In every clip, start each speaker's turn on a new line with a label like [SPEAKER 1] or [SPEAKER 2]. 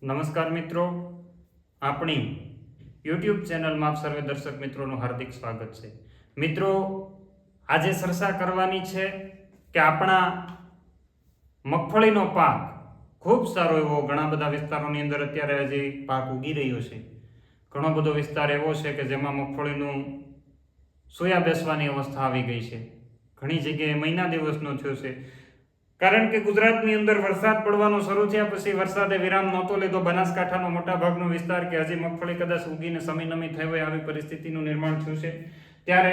[SPEAKER 1] નમસ્કાર મિત્રો, આપણી યુટ્યુબ ચેનલમાં આપ સર્વે દર્શક મિત્રોનું હાર્દિક સ્વાગત છે. મિત્રો, આજે ચર્ચા કરવાની છે કે આપણા મગફળીનો પાક ખૂબ સારો એવો ઘણા બધા વિસ્તારોની અંદર અત્યારે હજી પાક ઉગી રહ્યો છે. ઘણો બધો વિસ્તાર એવો છે કે જેમાં મગફળીનું સોયા બેસવાની અવસ્થા આવી ગઈ છે. ઘણી જગ્યાએ મહિના દિવસનો થયો છે, કારણ કે ગુજરાતની અંદર વરસાદ પડવાનો શરૂ થયા પછી વરસાદે વિરામ નહોતો લીધો. બનાસકાંઠાનો મોટા ભાગનો વિસ્તાર કે હજી મગફળી કદાચ ઉગીને સમીનમી થઈ હોય આવી પરિસ્થિતિનું નિર્માણ થયું છે. ત્યારે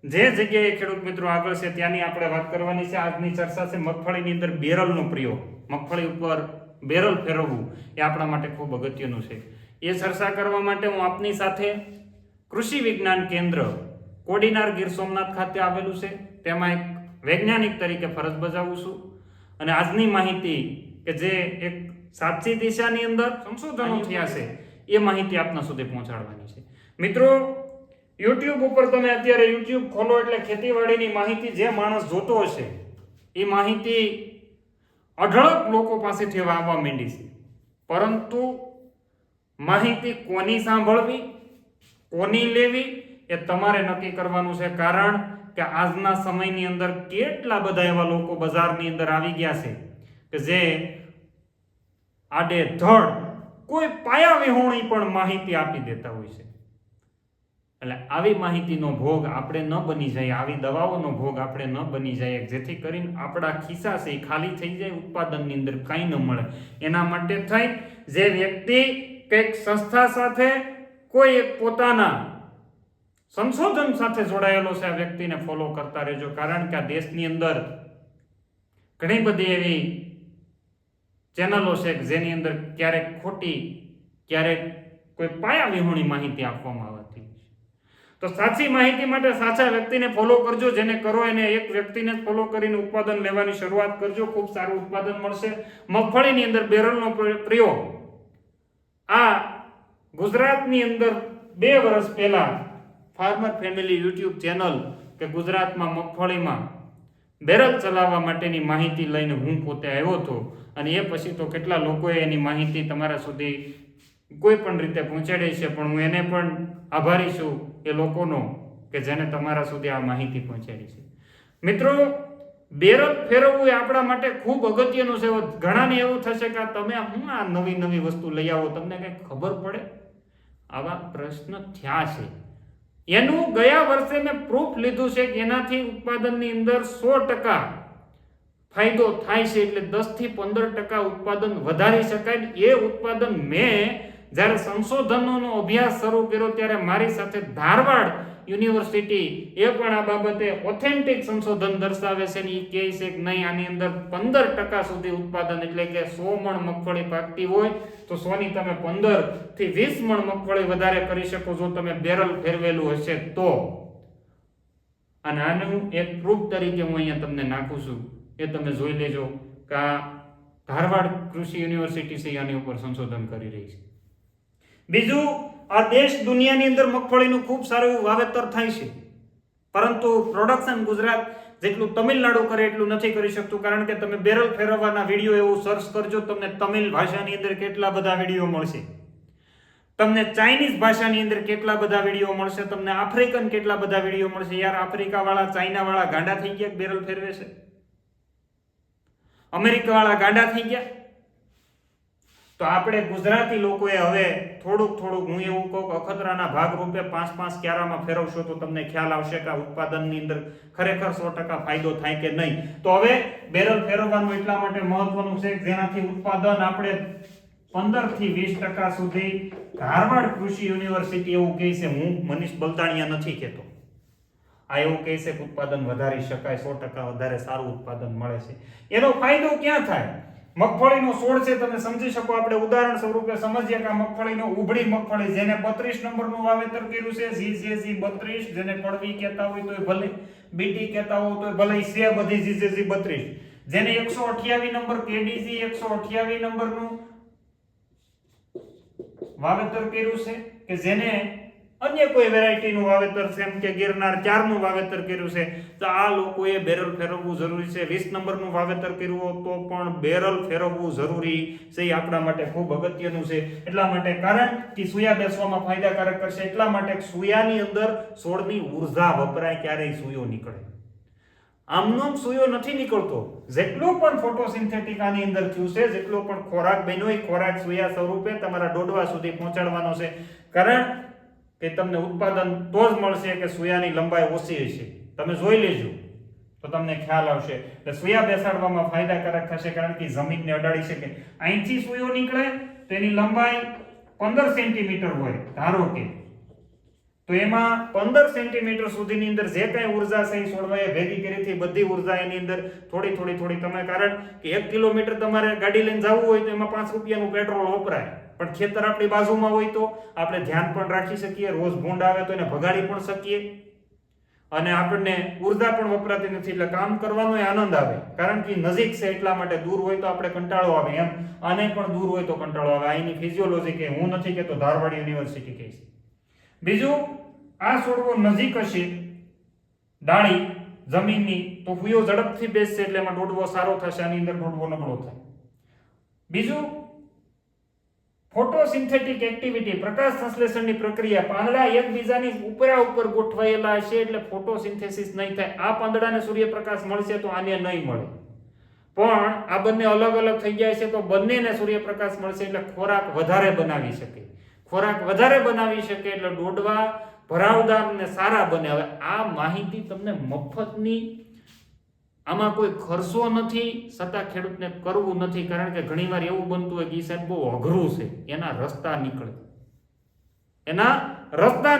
[SPEAKER 1] જે જગ્યાએ ખેડૂત મિત્રો આગળ છે ત્યાંની આપણે વાત કરવાની છે. આજની ચર્ચા છે મગફળીની અંદર બેરલનો પ્રયોગ. મગફળી ઉપર બેરલ ફેરવવું એ આપણા માટે ખૂબ અગત્યનું છે. એ ચર્ચા કરવા માટે હું આપની સાથે કૃષિ વિજ્ઞાન કેન્દ્ર કોડીનાર ગીર સોમનાથ ખાતે આવેલું છે, તેમાં એક વૈજ્ઞાનિક તરીકે ફરજ બજાવું છું. અને આજની માહિતી કે જે એક સાચી દિશાની અંદર સંશોધનો થયા છે એ માહિતી આપના સુધી પહોંચાડવાની છે. મિત્રો, યુટ્યુબ ઉપર તમે અત્યારે યુટ્યુબ ખોલો એટલે ખેતીવાડીની માહિતી જે માણસ જોતો હશે એ માહિતી અઢળક લોકો પાસેથી આવવા માંડી છે. પરંતુ માહિતી કોની સાંભળવી, કોની લેવી એ તમારે નક્કી કરવાનું છે. કારણ કે આજના સમયની અંદર કેટલા બધા એવા લોકો બજારની અંદર આવી ગયા છે કે જે આડે ધડ કોઈ પાયા વિહોણી પણ માહિતી આપી દેતા હોય છે. એટલે આવી માહિતીનો ભોગ આપણે ન બની જાય, આવી દવાઓનો ભોગ આપણે ન બની જાય, જેથી કરીને આપણા ખિસ્સા છે એ ખાલી થઈ જાય, ઉત્પાદનની અંદર કંઈ ન મળે. એના માટે થઈ જે વ્યક્તિ કંઈક સંસ્થા સાથે કોઈ એક પોતાના સંશોધન સાથે જોડાયેલો છે આ વ્યક્તિને ફોલો કરતા રહેજો. કારણ કે આ દેશની અંદર ઘણી બધી એવી ચેનલો છે જેની અંદર ક્યારેક ખોટી, ક્યારેક કોઈ પાયા વિહોણી માહિતી આપવામાં આવતી. તો સાચી માહિતી માટે સાચા વ્યક્તિને ફોલો કરજો. જેને કરો એને એક વ્યક્તિને ફોલો કરીને ઉત્પાદન લેવાની શરૂઆત કરજો. ખૂબ સારું ઉત્પાદન મળશે. મગફળીની અંદર બેરલનો પ્રયોગ આ ગુજરાતની અંદર 2 વર્ષ પહેલા ફાર્મર ફેમિલી યુટ્યુબ ચેનલ કે ગુજરાતમાં મગફળીમાં બેરલ ચલાવવા માટેની માહિતી લઈને હું પોતે આવ્યો હતો. અને એ પછી તો કેટલા લોકોએ એની માહિતી તમારા સુધી કોઈ પણ રીતે પહોંચાડી છે. પણ હું એને પણ આભારી છું એ લોકોનો કે જેને તમારા સુધી આ માહિતી પહોંચાડી છે. મિત્રો, બેરલ ફેરવવું એ આપણા માટે ખૂબ અગત્યનું છે. ઘણાને એવું થશે કે તમે હું આ નવી નવી વસ્તુ લઈ આવો, તમને કંઈ ખબર પડે? આવા પ્રશ્ન થયા છે. એનું ગયા વર્ષે મેં પ્રૂફ લીધું છે કે એનાથી ઉત્પાદનની અંદર 100% ફાયદો થાય છે. એટલે 10 થી 15% ઉત્પાદન વધારી શકાય. એ ઉત્પાદન મેં જ્યારે સંશોધનોનો અભ્યાસ શરૂ કર્યો ત્યારે મારી સાથે ધારવાડ યુનિવર્સિટી એ પણ આ બાબતે ઓથેન્ટિક સંશોધન દર્શાવે છે ને એ કહે છે કે નહીં, આની અંદર 15% સુધી ઉત્પાદન, એટલે કે 100 મણ મગફળી પાકતી હોય તો 100 ની તમે 15 થી 20 મણ મગફળી વધારે કરી શકો જો તમે બેરલ ફેરવેલું હશે તો. અને આનું એક પ્રૂફ તરીકે હું અહીંયા તમને નાખું છું, એ તમે જોઈ લેજો કે આ ધારવાડ કૃષિ યુનિવર્સિટી છે આની ઉપર સંશોધન કરી રહી છે. બીજું, આ દેશ દુનિયાની અંદર મગફળીનું ખૂબ સારું એવું વાવેતર થાય છે, પરંતુ પ્રોડક્શન ગુજરાત જેટલું તમિલનાડુ કરે એટલું નથી કરી શકતું. કારણ કે તમે બેરલ ફેરવવાના વિડીયો એવું સર્ચ કરજો, તમને તમિલ ભાષાની અંદર કેટલા બધા વિડીયો મળશે, તમને ચાઇનીઝ ભાષાની અંદર કેટલા બધા વિડીયો મળશે, તમને આફ્રિકન કેટલા બધા વિડીયો મળશે. યાર, આફ્રિકા વાળા, ચાઇના વાળા ગાંડા થઈ ગયા બેરલ ફેરવે છે, અમેરિકા વાળા ગાંડા થઈ ગયા. તો આપણે ગુજરાતી લોકોએ હવે થોડુંક હું એવું કહું કે અખતરાના ભાગરૂપે 5-5 ક્યારામાં ફેરવશો તો તમને ખ્યાલ આવશે કે આ ઉત્પાદનની અંદર ખરેખર 100% ફાયદો થાય કે નહીં. તો હવે બેરલ ફેરવવાનું એટલા માટે મહત્વનું છે જેનાથી ઉત્પાદન આપણે 15 થી 20% સુધી, ધારવાડ કૃષિ યુનિવર્સિટી એવું કહે છે, હું મનીષ બલદાણિયા નથી કહેતો, આ એવું કહે છે કે ઉત્પાદન વધારી શકાય, 100% વધારે સારું ઉત્પાદન મળે છે. એનો ફાયદો ક્યાં થાય? મગફળીનો છોડ છે, તમે સમજી શકો. આપણે ઉદાહરણ સ્વરૂપે સમજીએ કે મગફળીનો ઉભળી મગફળી જેને 32 નંબરનું વાવેતર કર્યું છે, જીજેજી 32, જેને કડવી કહેતા હોય તોય ભલે, બીટી કહેતા હોય તોય ભલે, છે બધી જીજેજી 32, જેને 128 નંબર કેડીજી 128 નંબરનું વાવેતર કર્યું છે કે જેને અન્ય કોઈ વેરાયટીનું વાવેતર છે, એમ કે ગિરનાર 4 નું વાવેતર કર્યું છે, તો આ લોકોએ બેરલ ફેરવવું જરૂરી છે. 20 નંબરનું વાવેતર કર્યું હોય તો પણ બેરલ ફેરવવું જરૂરી છે. એ આપણા માટે ખૂબ અગત્યનું છે. એટલા માટે, કારણ કે સૂયા બેસવામાં ફાયદાકારક કરશે. એટલા માટે સૂયાની અંદર છોડની ઉર્જા વપરાય, ક્યારેય સૂયો નીકળે. આમનો સૂયો નથી નીકળતો. જેટલું પણ ફોટોસિન્થેટિક આની અંદર થયું છે, જેટલો પણ ખોરાક બન્યો એ ખોરાક સૂયા સ્વરૂપે તમારા ડોડવા સુધી પહોંચાડવાનો છે. કારણ કે તમને ઉત્પાદન તો જ મળશે કે સૂયાની લંબાઈ ઓછી હશે. તમે જોઈ લેજો તો તમને ખ્યાલ આવશે. એટલે સૂયા બેસાડવામાં ફાયદાકારક થશે, કારણ કે જમીનને અડાડી શકે. અહીંથી સૂયો નીકળે તો એની લંબાઈ 15 સેન્ટીમીટર હોય ધારો કે, તો એમાં 15 સેન્ટીમીટર સુધીની અંદર જે કાંઈ ઉર્જા છે એ છોડવાએ ભેગી કરી હતી, બધી ઉર્જા એની અંદર થોડી તમે, કારણ કે 1 કિલોમીટર તમારે ગાડી લઈને જવું હોય તો એમાં 5 રૂપિયાનું પેટ્રોલ વપરાય. પણ ખેતર આપણી બાજુમાં હોય તો આપણે ધ્યાન પણ રાખી શકીએ, રોજ ભૂંડ આવે તો એને ભગાડી પણ શકીએ, અને આપણને ઉર્જા પણ વપરાતી નથી. એટલે કામ કરવાનો આનંદ આવે, કારણ કે નજીક છે એટલા માટે. દૂર હોય તો આપણે કંટાળો આવે, એમ આને પણ દૂર હોય તો કંટાળો આવે. આ એની ફિઝિયોલોજી કે હું નથી કહેતો, ધારવાડ યુનિવર્સિટી કહે છે. બીજું, આ છોડવો નજીક હશે ડાળી જમીનની તો ફૂયો ઝડપથી બેસશે, એટલે એમાં ડોડવો સારો થશે. આની અંદર ડોડવો નબળો થાય. બીજું, ફોટોસિન્થેટિક એક્ટિવિટી, પ્રકાશ સંશ્લેષણની પ્રક્રિયા. પાંદડા એકબીજાની ઉપર ગોઠવાયેલા હશે એટલે ફોટોસિન્થેસિસ નહીં થાય. આ પાંદડાને સૂર્યપ્રકાશ મળશે તો આને નહીં મળે. પણ આ બંને અલગ અલગ થઈ જાય છે તો બંનેને સૂર્યપ્રકાશ મળશે એટલે ખોરાક વધારે બનાવી શકે. ખોરાક વધારે બનાવી શકે એટલે ડોડવા ભરાવદાર ને સારા બને. હવે આ માહિતી તમને મફતની, આમાં કોઈ ખર્ચો નથી, છતાં ખેડૂતને કરવું નથી. કારણ કે ઘણીવાર એવું બનતું હોય કે ઈ સાહેબ બહુ અઘરું છે, એના રસ્તા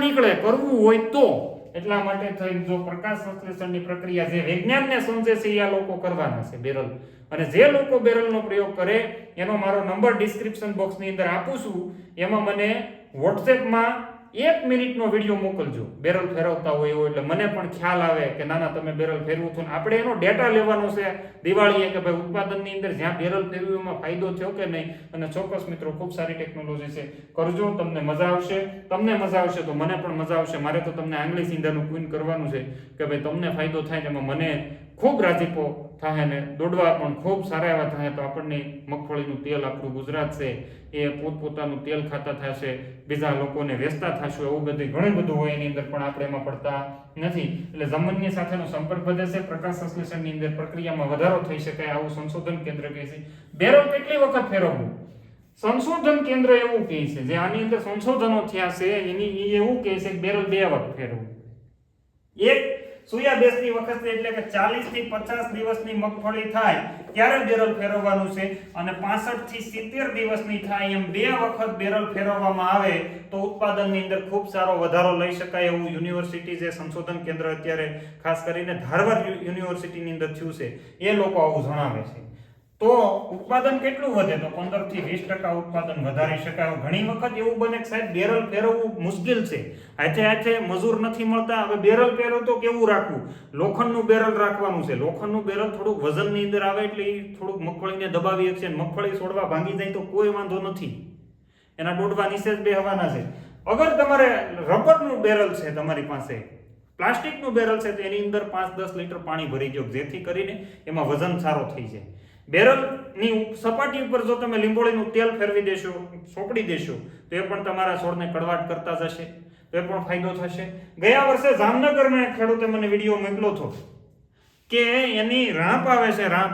[SPEAKER 1] નીકળે કરવું હોય તો. એટલા માટે થઈ જો પ્રકાશ સંશ્લેષણની પ્રક્રિયા જે વિજ્ઞાનને સમજે છે એ આ લોકો કરવાના છે, બેરલ. અને જે લોકો બેરલનો પ્રયોગ કરે એનો મારો નંબર ડિસ્ક્રિપ્શન બોક્સની અંદર આપું છું. એમાં મને વોટ્સએપમાં 1 મિનિટનો વિડીયો મોકલજો, બેરલ ફેરવતા હોય એવો, એટલે મને પણ ખ્યાલ આવે કે ના તમે બેરલ ફેરવું છો. આપણે એનો ડેટા લેવાનો છે દિવાળીએ કે ભાઈ ઉત્પાદનની અંદર જ્યાં બેરલ ફેરવ્યું એમાં ફાયદો થયો કે નહીં. અને ચોક્કસ મિત્રો, ખૂબ સારી ટેકનોલોજી છે, કરજો, તમને મજા આવશે. તમને મજા આવશે તો મને પણ મજા આવશે. મારે તો તમને આંગળી સીંધાનું ક્વીન કરવાનું છે કે ભાઈ તમને ફાયદો થાય, એમાં મને ખૂબ રાજીપો થાય ને દોડવા પણ ખૂબ સારા એવા થાય. તો આપણને મગફળીનું તેલ, આપણું ગુજરાત છે એ પોતપોતાનું તેલ ખાતા થશે, બીજા લોકોને વેચતા થશે, એવું બધું ઘણું બધું હોય. એની અંદર પણ આપણે એમાં પડતા નથી. એટલે જમીનની સાથેનો સંપર્ક વધે છે. પ્રકાશ સંશ્લેષણની અંદર પ્રક્રિયામાં વધારો થઈ શકાય, આવું સંશોધન કેન્દ્ર કહે છે. બેરલ કેટલી વખત ફેરવવું? સંશોધન કેન્દ્ર એવું કહે છે, જે આની અંદર સંશોધનો થયા છે એની એવું કહે છે કે બેરલ 2 વખત ફેરવવું. એક સૂયા બેસતી વખતે, એટલે કે 40 થી 50 દિવસની મગફળી થાય ત્યારે બેરલ ફેરવવાનું છે, અને 65 થી 70 દિવસની થાય એમ 2 વખત બેરલ ફેરવવામાં આવે તો ઉત્પાદનની અંદર ખૂબ સારો વધારો લઈ શકાય. એવું યુનિવર્સિટી જે સંશોધન કેન્દ્ર અત્યારે ખાસ કરીને ધારવાડ યુનિવર્સિટીની અંદર થયું છે એ લોકો આવું જણાવે છે. તો ઉત્પાદન કેટલું વધે? તો 15 થી 20% ઉત્પાદન વધારી શકાય. ઘણી વખત એવું બને કે સાહેબ બેરલ ફેરવવું મુશ્કેલ છે, હાથે મજૂર નથી મળતા. હવે બેરલ ફેરવ તો કેવું રાખવું? લોખંડનું બેરલ રાખવાનું છે. લોખંડનું બેરલ થોડુંક વજનની અંદર આવે એટલે એ થોડુંક મગફળીને દબાવી શકશે. મગફળી છોડવા ભાંગી જાય તો કોઈ વાંધો નથી, એના ડોડવા નીચે જ બેહવાના છે. અગર તમારે રબરનું બેરલ છે, તમારી પાસે પ્લાસ્ટિકનું બેરલ છે, તો એની અંદર 5-10 લીટર પાણી ભરી દો, જેથી કરીને એમાં વજન સારો થઈ જાય. બેરલની સપાટી ઉપર જો તમે લીંબોળીનું તેલ ફેરવી દેશો, સોપડી દેશો, તો એ પણ તમારા છોડને કડવાટ કરતા જશે, તો એ પણ ફાયદો થશે. ગયા વર્ષે જામનગરના એક ખેડૂતે મને વિડીયો મોકલ્યો હતો કે એની રાંપ આવે છે, રાંપ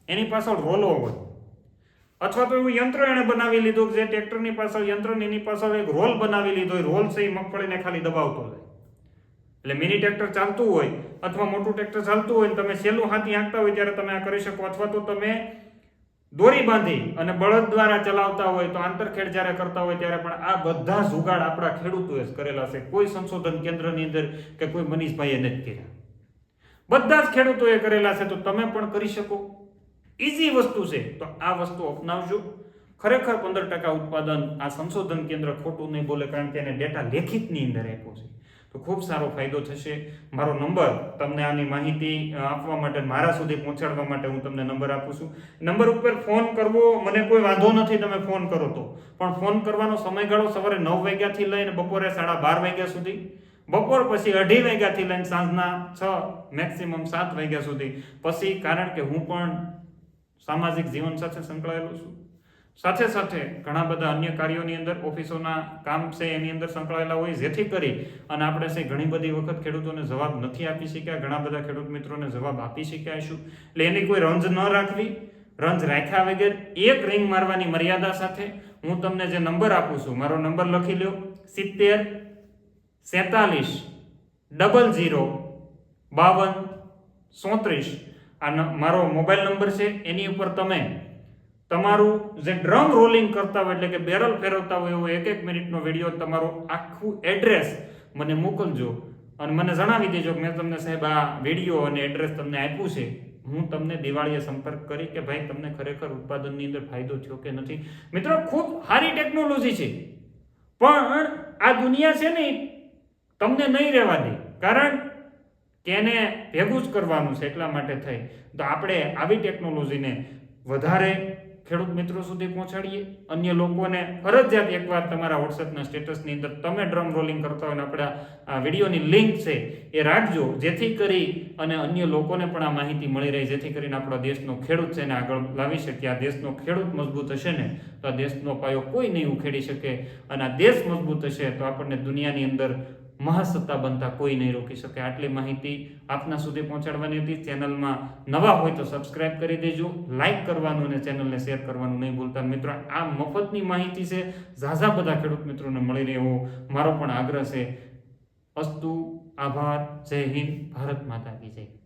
[SPEAKER 1] એની પાછળ રોલો હોય, અથવા તો એવું યંત્ર એને બનાવી લીધું જે ટ્રેક્ટરની પાછળ યંત્ર એની પાછળ એક રોલ બનાવી લીધો. રોલ છે એ મગફળીને ખાલી દબાવતો જાય. એટલે મિની ટ્રેક્ટર ચાલતું હોય અથવા મોટું ટ્રેક્ટર ચાલતું હોય, તમે સહેલું હાથી હાંકતા હોય ત્યારે તમે આ કરી શકો. અથવા તો તમે દોરી બાંધી અને બળદ દ્વારા ચલાવતા હોય તો આંતરખેડ જ્યારે કરતા હોય ત્યારે પણ આ બધા જુગાડ આપણા ખેડૂતોએ જ કરેલા છે. કોઈ સંશોધન કેન્દ્રની અંદર કે કોઈ મનીષભાઈએ નથી કર્યા, બધા જ ખેડૂતોએ કરેલા છે. તો તમે પણ કરી શકો, ઈઝી વસ્તુ છે. તો આ વસ્તુ અપનાવજો. ખરેખર 15% ઉત્પાદન આ સંશોધન કેન્દ્ર ખોટું નહીં બોલે, કારણ કે એને ડેટા લેખિતની અંદર આપ્યો છે. તો ખૂબ સારો ફાયદો થશે. મારો નંબર તમને આની માહિતી આપવા માટે, મારા સુધી પહોંચાડવા માટે હું તમને નંબર આપું છું. નંબર ઉપર ફોન કરવો મને કોઈ વાંધો નથી, તમે ફોન કરો તો, પણ ફોન કરવાનો સમયગાળો સવારે 9 વાગ્યાથી લઈને બપોરે 12:30 વાગ્યા સુધી, બપોર પછી 2:30 વાગ્યાથી લઈને સાંજના 6 મેક્સિમમ 7 વાગ્યા સુધી પછી, કારણ કે હું પણ સામાજિક જીવન સાથે સંકળાયેલો છું. સાથે સાથે ઘણા બધા અન્ય કાર્યોની અંદર, ઓફિસોના કામ છે એની અંદર સંકળાયેલા હોય, જેથી કરી અને આપણે છે ઘણી બધી વખત ખેડૂતોને જવાબ નથી આપી શક્યા, ઘણા બધા ખેડૂત મિત્રોને જવાબ આપી શક્યા છું. એટલે એની કોઈ રંજ ન રાખવી, રંજ રાખ્યા વગર એક રિંગ મારવાની મર્યાદા સાથે હું તમને જે નંબર આપું છું, મારો નંબર લખી લો, 70 47 00 52 34. આ મારો મોબાઈલ નંબર છે. એની ઉપર તમે તમારું જે ડ્રમ રોલિંગ કરતા હોય, એટલે કે બેરલ ફેરવતા હોય એવો 1 મિનિટનો વિડીયો, તમારું આખું એડ્રેસ મને મોકલજો અને મને જણાવી દેજો કે મેં તમને સાહેબ આ વિડીયો અને એડ્રેસ તમને આપ્યું છે. હું તમને દિવાળીએ સંપર્ક કરી કે ભાઈ તમને ખરેખર ઉત્પાદનની અંદર ફાયદો થયો કે નથી. મિત્રો, ખૂબ સારી ટેકનોલોજી છે, પણ આ દુનિયા છે ને તમને નહીં રહેવા દે, કારણ કે એને ભેગું જ કરવાનું છે. એટલા માટે થઈ તો આપણે આવી ટેકનોલોજીને વધારે ખેડૂત મિત્રો સુધી પહોંચાડીએ. અન્ય લોકોને ફરજિયાત એકવાર તમારા વોટ્સએપના સ્ટેટસની અંદર તમે ડ્રમ રોલિંગ કરતા હોય, આપણા આ વિડીયોની લિંક છે એ રાખજો, જેથી કરી અને અન્ય લોકોને પણ આ માહિતી મળી રહે, જેથી કરીને આપણા દેશનો ખેડૂત છે એને આગળ લાવી શકીએ. આ દેશનો ખેડૂત મજબૂત હશે ને તો આ દેશનો પાયો કોઈ નહીં ઉખેડી શકે, અને આ દેશ મજબૂત હશે તો આપણને દુનિયાની અંદર મહાસત્તા બનતા કોઈ નહીં રોકી શકે. આટલી માહિતી આપના સુધી પહોંચાડવાની હતી. ચેનલમાં નવા હોય તો સબસ્ક્રાઇબ કરી દેજો, લાઇક કરવાનું અને ચેનલને શેર કરવાનું નહીં ભૂલતા. મિત્રો, આ મફતની માહિતી છે, ઝાઝા બધા ખેડૂત મિત્રોને મળી રહે એવો મારો પણ આગ્રહ છે. અસ્તુ, આભાર, જય હિન્દ, ભારત માતા કી જય.